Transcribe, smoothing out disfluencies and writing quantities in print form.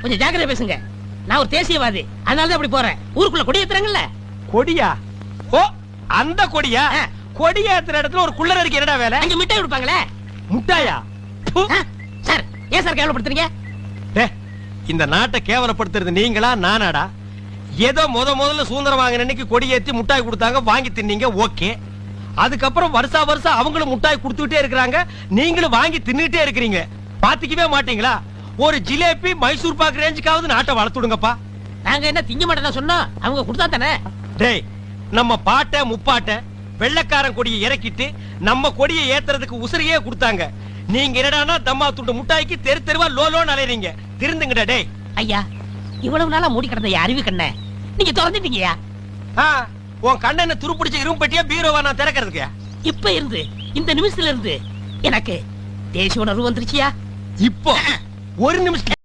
கொஞ்சம் ஜாக்கிரதை பேசுங்க. நான் ஒரு தேசியவாதி, அதனாலதான் அப்படி போறேன். ஊருக்குள்ள கொடி ஏத்துறாங்கல்ல. கொடியா? ஓ, அந்த கொடியா? கொடி ஏத்துற இடத்துல ஒரு குள்ளர் இருக்கு, என்னடா வேலை? அங்க மிட்டாய் கொடுப்பாங்களே. முட்டாயா? சார், ஏன் சார் கேவலப்படுத்துறீங்க? இந்த நாட்டை கேவலப்படுத்துறது நீங்களா நானாடா? ஏதோ முதல்ல சுதந்திரம் வாங்கின அன்னைக்கு கொடி ஏத்தி முட்டாய் கொடுத்தாங்க, வாங்கி தின்னீங்க, ஓகே. அதுக்கப்புறம் வருஷம் அவங்களும் முட்டாய் கொடுத்துட்டே இருக்கிறாங்க, நீங்களும் வாங்கி தின்னுட்டே இருக்கிறீங்க. பாத்துக்கவே மாட்டீங்களா? ஒரு ஜிலேபி மைசூர் பாக்கு ரேஞ்சுக்காவது நாட்டை வளர்த்துடுங்கப்பா. நாங்க என்ன திங்க மாட்டேன் சொன்னோம், அவங்க கொடுத்தா தானே. டேய், நம்ம பாட்ட முப்பாட்ட வெள்ளக்காரன் கொடியை இறக்கிட்டு நம்ம கொடியை ஏத்துறதுக்கு உசிரியே கொடுத்தாங்க. நீங்க என்னடானா தம்மா துண்டு முட்டாய்க்கு தெரு தெருவா லோலோன்னு அலையறீங்க. திருந்துங்கடா டேய். ஐயா, இவ்வளவு நாளா மூடி கிடந்த அறிவு கண்ணை நீங்க திறந்துட்டீங்கயா. உன் கண்ணனை துருப்பிடிச்ச இரும்பு பெட்டியா பீரோவா நான் திறக்கிறதுக்கு? இப்ப இருந்து இந்த நிமிஷத்துல இருந்து எனக்கு தேசிய உணர்வு வந்துருச்சியா. இப்போ ஒரு நிமிஷம்